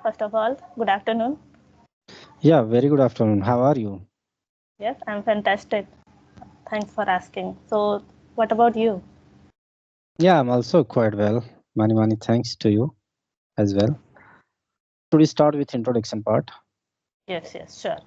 first of all. Good afternoon. Yeah, very good afternoon. How are you? Yes, I'm fantastic. Thanks for asking. So, what about you? Yeah, I'm also quite well. Many thanks to you as well. Should we start with introduction part? Yes, sure.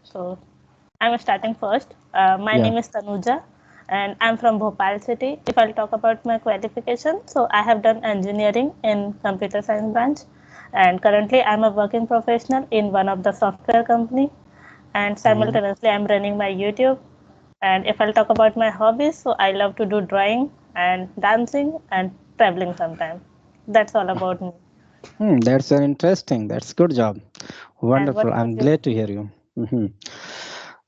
So, I'm starting first. My Yeah. name is Tanuja, and I'm from Bhopal city. If I'll talk about my qualification, so I have done engineering in computer science branch, and currently I'm a working professional in one of the software company, and Mhm. simultaneously I'm running my YouTube. And if I'll talk about my hobbies, so I love to do drawing and dancing and traveling sometimes. That's all about me. That's very interesting. That's good job. And what Wonderful. about I'm you? glad to hear you. Mhm.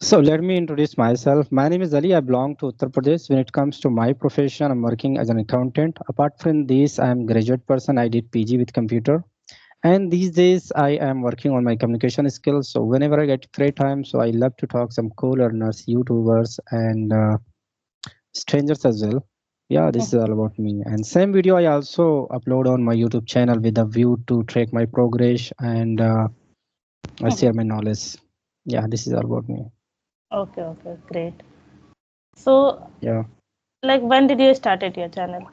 So let me introduce myself. My name is Ali. I belong to Uttar Pradesh. When it comes to my profession, I'm working as an accountant. Apart from this, I'm graduate person. I did PG with computer. And these days, I am working on my communication skills. So whenever I get free time, so I love to talk some co-learners, YouTubers, and strangers as well. Yeah, this is all about me. And same video I also upload on my YouTube channel with a view to track my progress and I share my knowledge. Yeah, this is all about me. Okay, great. So, Yeah. like, when did you started your channel?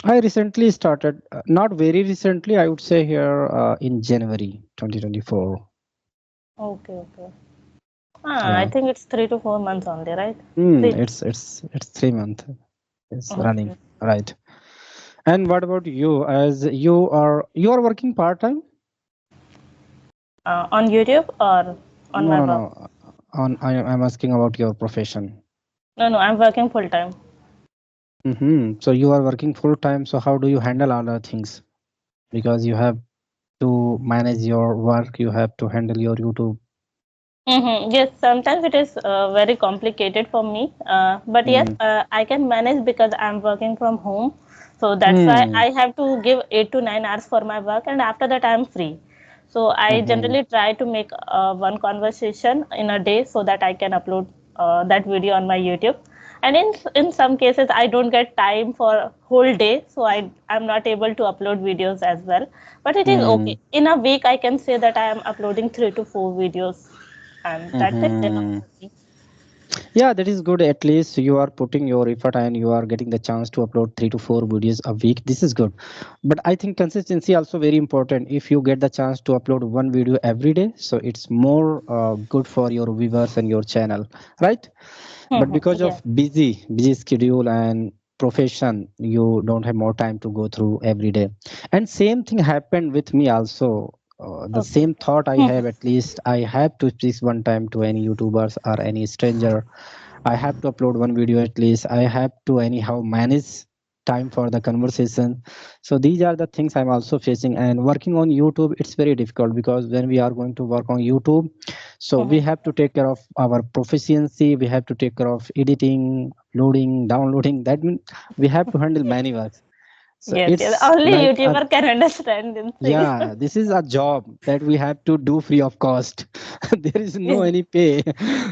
I recently started, not very recently, I would say here in January 2024. Okay. I Yeah. think it's 3 to 4 months only, right? Mm, 3 months. it's 3 months. It's running. Okay. Right. And what about you? As you are working part time? On YouTube or on No, my no, work? no. I'm asking about your profession. No, I'm working full time. So you are working full time. So how do you handle other things? Because you have to manage your work, you have to handle your YouTube. Yes, sometimes it is very complicated for me. But yes, Mm. I can manage because I'm working from home. So that's why Mm. I have to give 8 to 9 hours for my work, and after that I'm free. So I Mm-hmm. generally try to make one conversation in a day so that I can upload that video on my YouTube. And in some cases I don't get time for whole day, so I'm not able to upload videos as well. But it is okay. Mm. In a week, I can say that I am uploading 3 to 4 videos, and that's it enough Mm-hmm. for me. Yeah, that is good. At least you are putting your effort and you are getting the chance to upload 3 to 4 videos a week. This is good. But I think consistency also very important. If you get the chance to upload one video every day, so it's more good for your viewers and your channel, right? But because Yeah. of busy schedule and profession, you don't have more time to go through every day. And same thing happened with me also. The Okay. same thought I have, at least I have to speak one time to any YouTubers or any stranger. I have to upload one video at least. I have to anyhow manage time for the conversation. So these are the things I'm also facing. And working on YouTube, it's very difficult because when we are going to work on YouTube, so we have to take care of our proficiency. We have to take care of editing, loading, downloading. That means we have to handle many works. So Yes. it's Only like a, YouTuber can understand this thing. yeah, this is a job that we have to do free of cost. There is no Yes. any pay.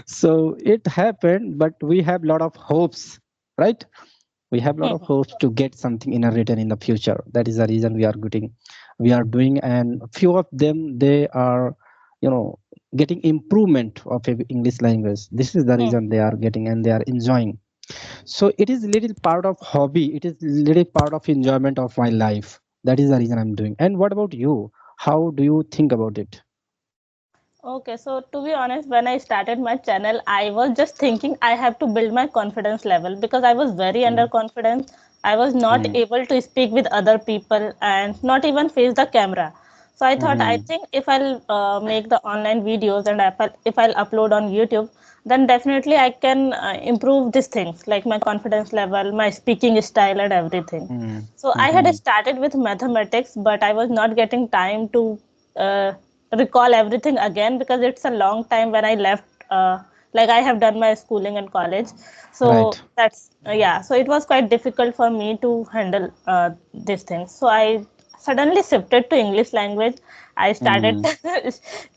So it happened, but we have lot of hopes, right? We have lot of hopes to get something in a written in the future. That is the reason we are doing, and few of them they are, you know, getting improvement of English language. This is the reason they are getting and they are enjoying. So it is little part of hobby, it is little part of enjoyment of my life. That is the reason I'm doing. And what about you? How do you think about it? Okay, so to be honest, when I started my channel, I was just thinking I have to build my confidence level because I was very Mm, underconfident. I was not mm, able to speak with other people and not even face the camera. So I thought, I mhm, think if I'll make the online videos and if I'll upload on YouTube, then definitely I can improve these things like my confidence level, my speaking style, and everything. mm, So I had mhm, started with mathematics, but I was not getting time to uh, recall everything again because it's a long time when I left. Like I have done my schooling and college, so right. that's yeah. So it was quite difficult for me to handle these things. So I suddenly shifted to English language. I started Mm,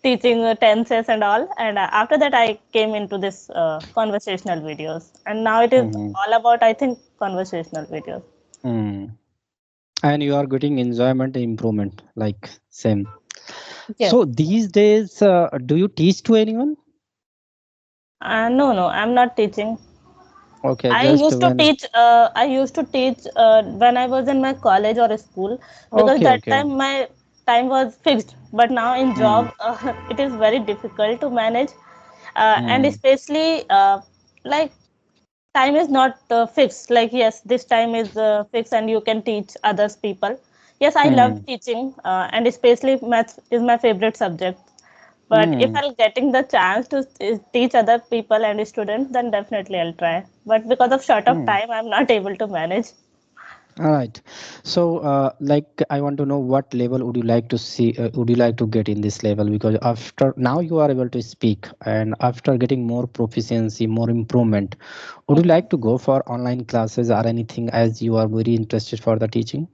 teaching tenses and all, and after that I came into this conversational videos, and now it is mhm, all about I think conversational videos. mm. And you are getting enjoyment improvement like same. Yes. So these days, do you teach to anyone? No, no, I'm not teaching. Okay, I just used to when. teach. I used to teach when I was in my college or school, because Okay, that okay. time my time was fixed. But now in Hmm. job, it is very difficult to manage, and Hmm. especially like time is not fixed. Like yes, this time is fixed, and you can teach others people. Yes, I love Hmm. teaching, and especially maths is my favorite subject. But if Hmm. I'll getting the chance to teach other people and students, then definitely I'll try. But because of short of Hmm. time, I'm not able to manage. All right. So, like, I want to know what level would you like to see? Would you like to get in this level? Because after now you are able to speak, and after getting more proficiency, more improvement, would you Mhm. like to go for online classes or anything as you are very interested for the teaching?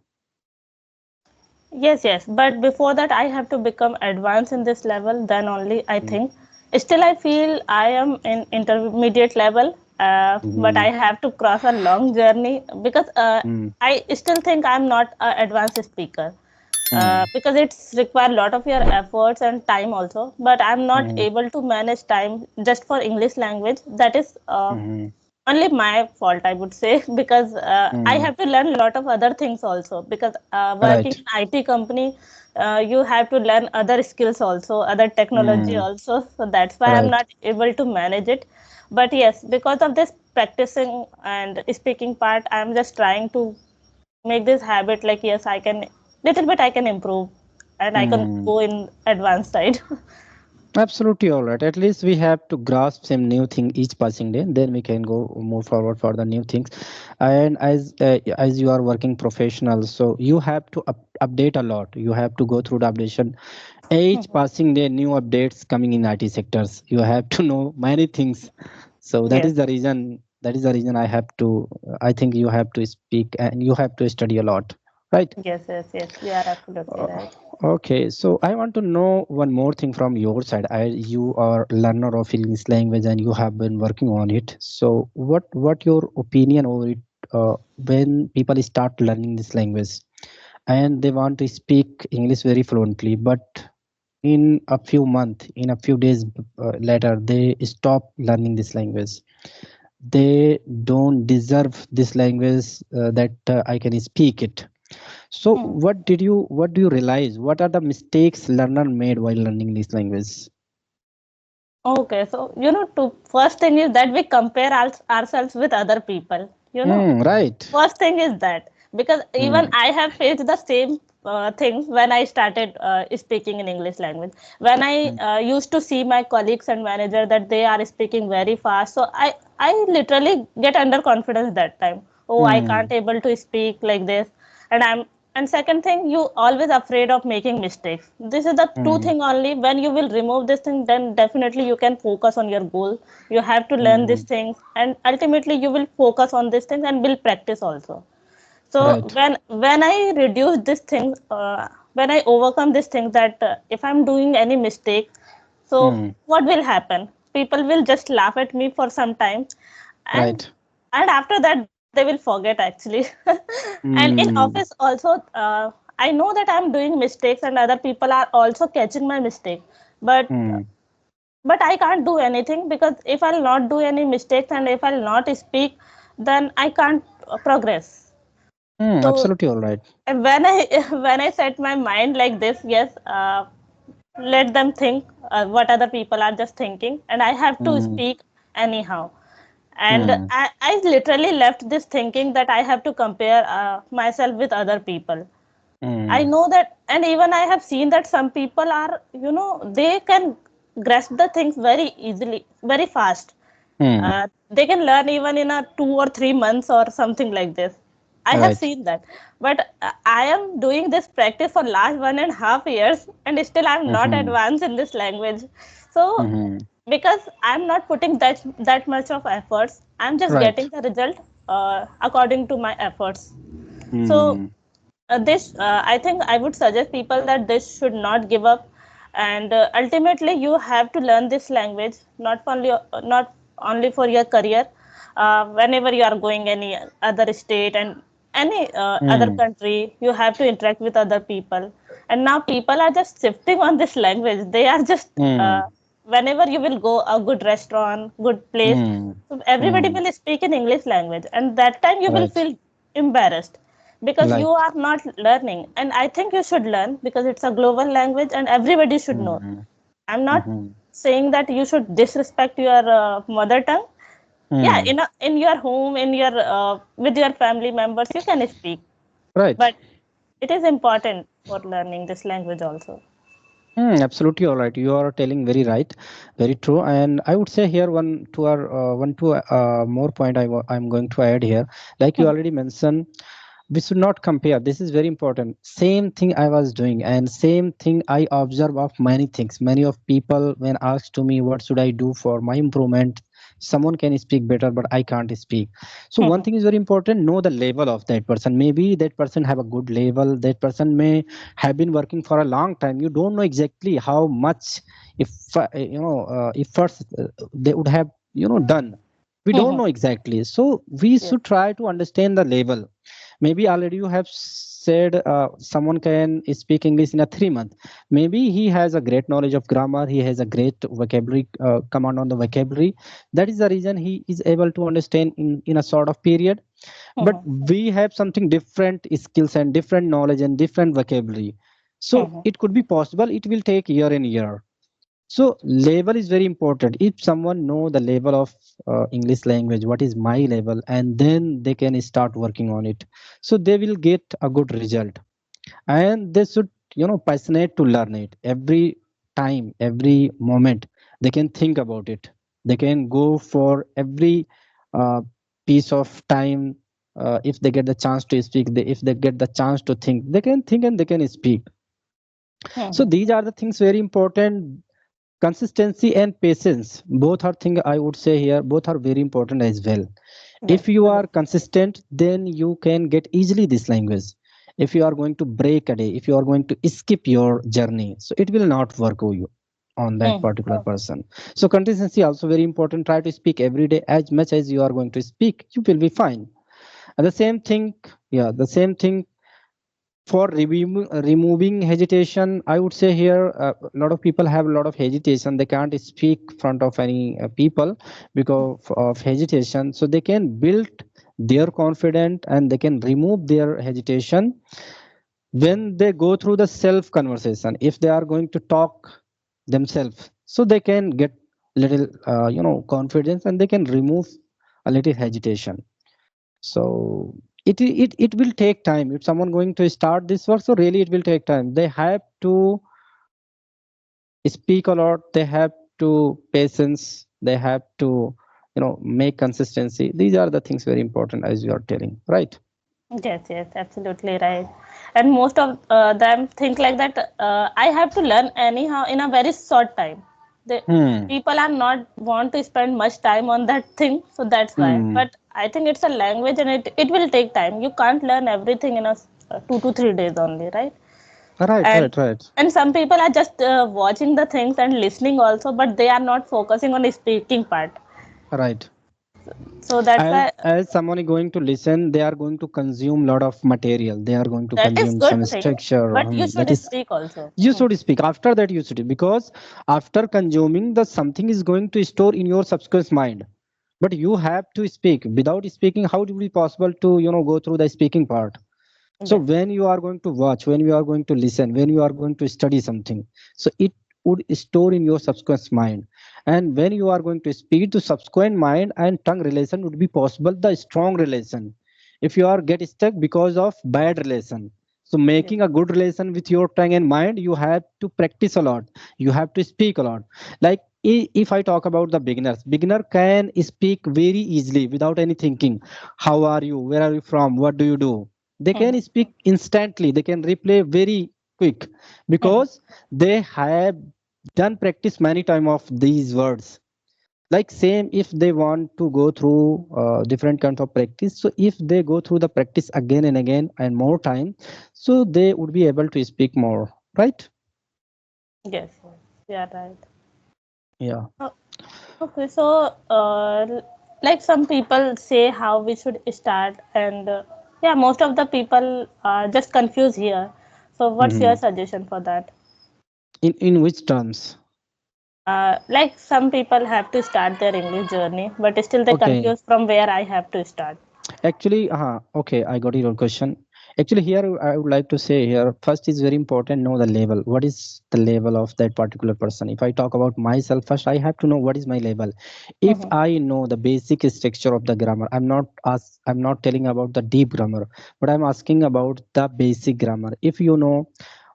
Yes, yes. But before that, I have to become advanced in this level. Then only I Mm-hmm. think. Still, I feel I am in intermediate level. But I have to cross a long journey, because I still think I'm not an advanced speaker. Because it's require a lot of your efforts and time also. But I'm not Mm-hmm. able to manage time just for English language. That is Mm-hmm. only my fault, I would say. Because I Mm-hmm. have to learn a lot of other things also, because working Right. in IT company, you have to learn other skills also, other technology Mm. also. So that's why I'm Right. not able to manage it. But yes, because of this practicing and speaking part, I'm just trying to make this habit. Like yes, I can little bit I can improve, and I can Mm. go in advanced side. Absolutely all right. At least we have to grasp some new thing each passing day. Then we can go move forward for the new things. And as you are working professional, so you have to update a lot. You have to go through the updation. Each passing day, new updates coming in IT sectors. You have to know many things. So that Yes, is the reason. That is the reason I have to. I think you have to speak and you have to study a lot, right? yes, yes, yes. You are absolutely Uh, right. Okay, so I want to know one more thing from your side. You are learner of English language and you have been working on it. So what your opinion over it when people start learning this language and they want to speak English very fluently, but in a few months, in a few days later, they stop learning this language. They don't deserve this language that I can speak it. So Hmm. what do you realize? What are the mistakes learner made while learning this language? Okay, so to first thing is that we compare ourselves with other people. Right. First thing is that, because even Hmm. I have faced the same things when I started speaking in English language. When I Hmm. used to see my colleagues and manager that they are speaking very fast, so I literally get underconfidence that time. Oh, I Hmm. can't able to speak like this, and I'm and second thing, you always afraid of making mistakes. This is the two Hmm. thing only. When you will remove this thing, then definitely you can focus on your goal. You have to learn Hmm. these things, and ultimately you will focus on these things and will practice also. So Right. when I reduce this thing, when I overcome this thing, that if I'm doing any mistake, so Hmm. what will happen? People will just laugh at me for some time, and Right. after that they will forget actually. And in office Hmm. also, I know that I'm doing mistakes and other people are also catching my mistake, but Hmm. I can't do anything, because if I'll not do any mistakes and if I'll not speak, then I can't progress. Hmm. So Absolutely all right. when I when I set my mind like this, yes, let them think what other people are just thinking, and I have to Hmm. speak anyhow. And Hmm. I literally left this thinking that I have to compare myself with other people. I Hmm. know that, and even I have seen that some people are, they can grasp the things very easily, very fast. Hmm. They can learn even in a 2 or 3 months or something like this. I have Right. seen that, but I am doing this practice for last 1.5 years, and still I'm not Hmm. advanced in this language. So Hmm. because I'm not putting that much of efforts, I'm just Right. getting the result according to my efforts. So Hmm. this I think I would suggest people that this should not give up, and ultimately you have to learn this language, not only for your career. Whenever you are going any other state, and any other Hmm. country, you have to interact with other people. And now people are just shifting on this language. They are just, Hmm. whenever you will go a good restaurant, good place, Hmm. so everybody Hmm. will speak in English language. And that time you will Right. feel embarrassed because you Like. are not learning. And I think you should learn because it's a global language and everybody should know. Hmm. I'm not Hmm. saying that you should disrespect your mother tongue. Yeah, Hmm. in your home, in your with your family members, you can speak, Right. but it is important for learning this language also. Absolutely all right. You are telling very right, very true. And I would say here one to more point I'm going to add here. Like you Mhm. already mentioned, we should not compare. This is very important. Same thing I was doing, and same thing I observe of many things. Many of people when asked to me, what should I do for my improvement? Someone can speak better, but I can't speak. So one Mhm. thing is very important: know the level of that person. Maybe that person have a good level. That person may have been working for a long time. You don't know exactly how much if efforts they would have done. We don't Mhm. know exactly. So we Yes. should try to understand the level. Maybe already you have said someone can speak English in a 3 month. Maybe he has a great knowledge of grammar, he has a great vocabulary command on the vocabulary. That is the reason he is able to understand in a sort of period. But Mhm. we have something different skills and different knowledge and different vocabulary. So Mhm. it could be possible it will take year and year. So level is very important. If someone know the level of English language, what is my level, and then they can start working on it. So they will get a good result, and they should passionate to learn it every time, every moment. They can think about it. They can go for every uh, piece of time. If they get the chance to speak, if they get the chance to think, they can think and they can speak. So Mhm. these are the things very important. Consistency and patience, both are thing I would say here, both are very important as well. Yes. If you are consistent, then you can get easily this language. If you are going to break a day, if you are going to skip your journey, so it will not work for you on that Mhm. particular person. So consistency also very important. Try to speak every day. As much as you are going to speak, you will be fine. And the same thing, yeah, the same thing for removing hesitation, I would say here a lot of people have a lot of hesitation. They can't speak front of any people because of hesitation. So they can build their confidence and they can remove their hesitation when they go through the self conversation. If they are going to talk themselves, so they can get little confidence, and they can remove a little hesitation. So it will take time. If someone going to start this work, so really it will take time. They have to speak a lot. They have to patience. They have to make consistency. These are the things very important, as you are telling, right? Yes, yes, absolutely right. And most of them think like that. I have to learn anyhow in a very short time. The Hmm. people are not want to spend much time on that thing, so that's why. Hmm. But I think it's a language, and it will take time. You can't learn everything in a 2 to 3 days only, right? Right, And right, right. some people are just watching the things and listening also, but they are not focusing on the speaking part. Right. So that's why As someone is going to listen, they are going to consume lot of material. They are going to that is consume good some thing. structure. But you That should is, speak also. you should speak. After that you should, because after consuming, the something is going to store in your subconscious mind. But you have to speak. Without speaking, how it will be possible to go through the speaking part? So Yes. when you are going to watch, when you are going to listen, when you are going to study something, so it would store in your subconscious mind. And when you are going to speak, to subsequent mind and tongue relation would be possible, the strong relation. If you are get stuck because of bad relation, so Yes. making a good relation with your tongue and mind, you have to practice a lot. You have to speak a lot. Like if I talk about the beginner can speak very easily without any thinking. How are you? Where are you from? What do you do? They can Mhm. speak instantly. They can replay very quick Mhm. because they have done practice many time of these words. Like same, if they want to go through different kinds of practice, so if they go through the practice again and again and more time, so they would be able to speak more, right? Yes. Yes. Yeah. Right. Yeah. Oh, okay. So, like some people say how we should start, and Yeah, most of the people are just confused here. So, what's your Mhm. suggestion for that? In which terms? Like some people have to start their English journey, but still they Okay. confused from where I have to start. Actually, okay, I got your question. Actually, here I would like to say here first is very important know the level. What is the level of that particular person? If I talk about myself first, I have to know what is my level. If Mm-hmm. I know the basic structure of the grammar, I'm not telling about the deep grammar, but I'm asking about the basic grammar. If you know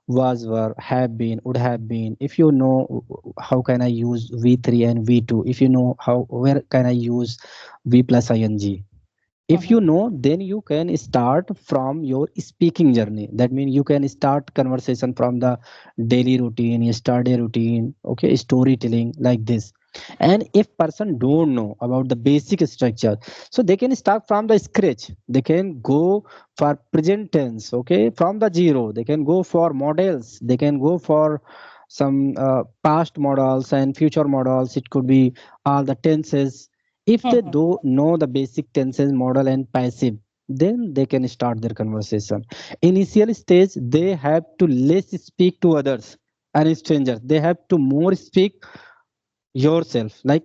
was, were, have been, would have been, if you know how can I use V3 and V2, if you know how where can I use V plus ing, if you Mm-hmm. know, then you can start from your speaking journey. That means you can start conversation from the daily routine, yesterday routine, okay, storytelling like this. And if person don't know about the basic structure, so they can start from the scratch. They can go for present tense, okay, from the zero. They can go for models. They can go for some past models and future models. It could be all the tenses. If they Mm-hmm. do know the basic tenses, modal and passive, then they can start their conversation. Initial stage, they have to less speak to others and strangers. They have to more speak yourself, like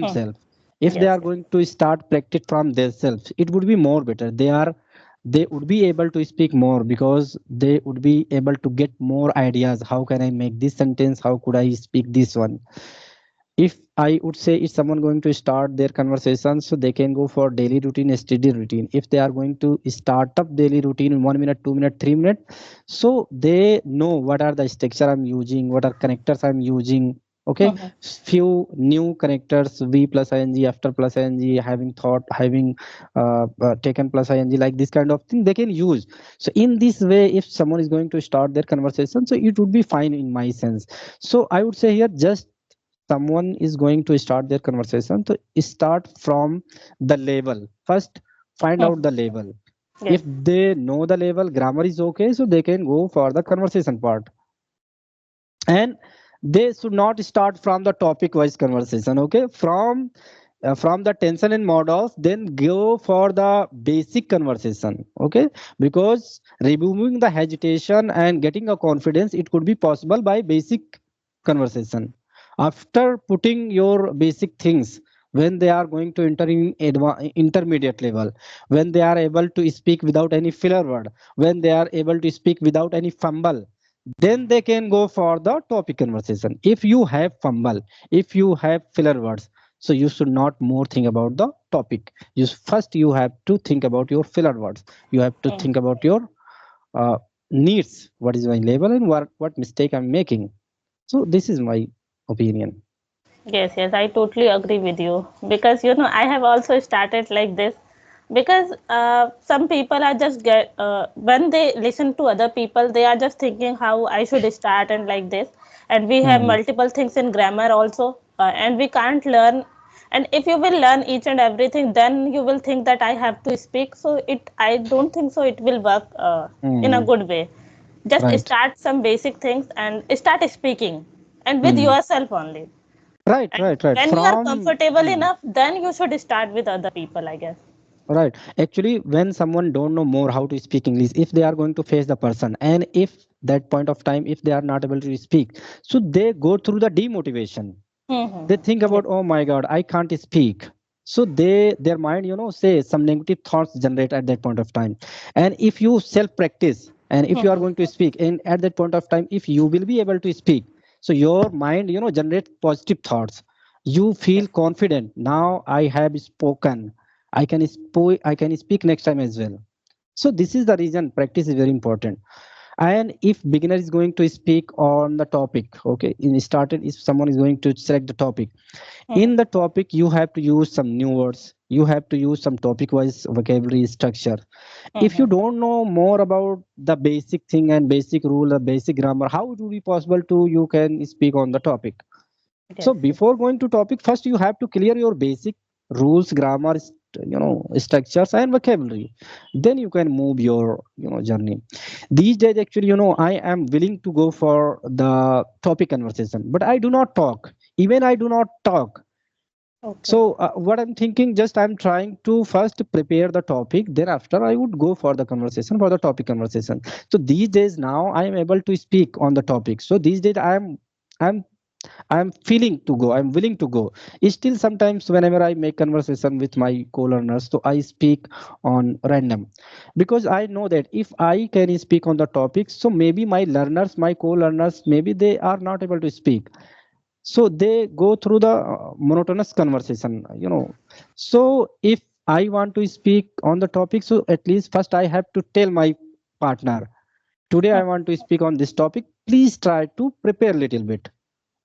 Mm-hmm. themselves. If they Yes, are yes. going to start practice from themselves, it would be more better. They would be able to speak more because they would be able to get more ideas. How can I make this sentence? How could I speak this one? If I would say if someone going to start their conversation, so they can go for daily routine, steady routine. If they are going to start up daily routine in 1 minute, 2 minute, 3 minute, so they know what are the structure I'm using, what are connectors I'm using. Okay, Mm-hmm. few new connectors, V plus ing, after plus ing, having thought, having taken plus ing, like this kind of thing they can use. So in this way, if someone is going to start their conversation, so it would be fine in my sense. So I would say here just someone is going to start their conversation to start from the level first, find out Mm-hmm. the level. Yes. If they know the level, grammar is okay, so they can go for the conversation part. And they should not start from the topic wise conversation, okay, from the tension and models, then go for the basic conversation, okay, because removing the hesitation and getting a confidence, it could be possible by basic conversation. After putting your basic things, when they are going to enter in intermediate level, when they are able to speak without any filler word, when they are able to speak without any fumble, then they can go for the topic conversation. If you have fumble, if you have filler words, so you should not more think about the topic. First you have to think about your filler words. You have to Mm. think about your uh, needs, what is my label and what mistake I'm making. So this is my opinion. Yes, yes, I totally agree with you because I have also started like this because some people are just get when they listen to other people, they are just thinking how I should start and like this, and we have Mhm. multiple things in grammar also, and we can't learn. And if you will learn each and everything, then you will think that I have to speak. So I don't think so. It will work in a Mhm. good way. Just Right. start some basic things and start speaking, and with Mhm. yourself only. Right, And right, right. when you are From comfortable enough, then you should start with other people, I guess. right. Actually, when someone don't know more how to speak English, if they are going to face the person, and if that point of time, if they are not able to speak, so they go through the demotivation. They think Mm-hmm. Yes. about, oh my God, I can't speak. So their mind, say some negative thoughts generate at that point of time. And if you self practice, and if you are Mm-hmm. going to speak, and at that point of time, if you will be able to speak, so your mind, generate positive thoughts. You feel Yes. confident. Now I have spoken. I can speak next time as well. So this is the reason practice is very important. And if beginner is going to speak on the topic, okay, in started, if someone is going to select the topic, Mm-hmm. in the topic you have to use some new words, you have to use some topic wise vocabulary structure. If you Mm-hmm. don't know more about the basic thing and basic rule, the basic grammar, how it will be possible to you can speak on the topic? So Yes. Yes. before going to topic, first you have to clear your basic rules, grammar, structures and vocabulary. Then you can move your journey. These days, actually, I am willing to go for the topic conversation, but I do not talk. Even I do not talk. Okay. So what I'm thinking, just I'm trying to first prepare the topic. Then after I would go for the conversation, for the topic conversation. So these days now I am able to speak on the topic. So these days I'm I'm feeling to go. I'm willing to go. Still, sometimes whenever I make conversation with my co-learners, so I speak on random, because I know that if I can speak on the topic, so maybe my learners, my co-learners, maybe they are not able to speak. So they go through the monotonous conversation. So if I want to speak on the topic, so at least first I have to tell my partner, today I want to speak on this topic. Please try to prepare a little bit,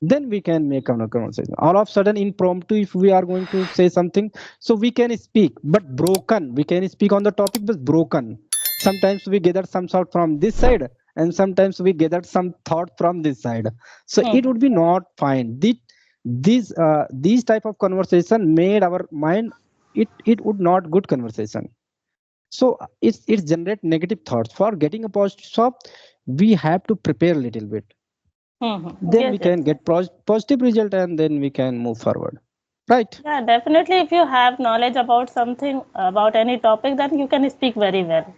then we can make a conversation. All of a sudden impromptu, if we are going to say something, so we can speak but broken. We can speak on the topic but broken. Sometimes we gather some sort from this side, and sometimes we gather some thought from this side. So it Mhm. would be not fine. These type of conversation made our mind, it would not good conversation. So it's generate negative thoughts. For getting a positive thought, we have to prepare a little bit, then Yes, we yes. can get positive result, and then we can move forward, right? Yeah, definitely. If you have knowledge about something, about any topic, then you can speak very well.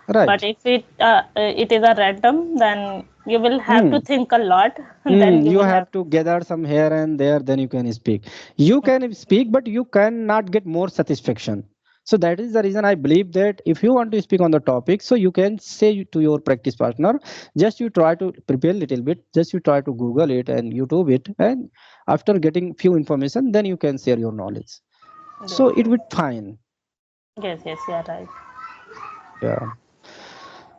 But Right. if it is a random, then you will have to Hmm. think a lot. Then you You will have. have to gather some here and there, then you can speak. You can speak, but you cannot get more satisfaction. So that is the reason I believe that if you want to speak on the topic, so you can say to your practice partner, just you try to prepare a little bit, just you try to Google it and YouTube it, and after getting few information, then you can share your knowledge. Yes, So it yes, would fine. yes, yes. You are right. Yeah.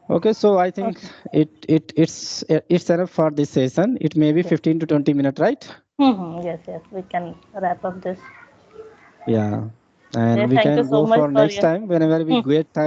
Okay, so I think Okay. it's enough for this session. It may be Yes. 15 to 20 minutes, right? Yes, yes. We can wrap up this. Yeah. And Okay. we Thank you can so go much for for next your. time whenever we get time.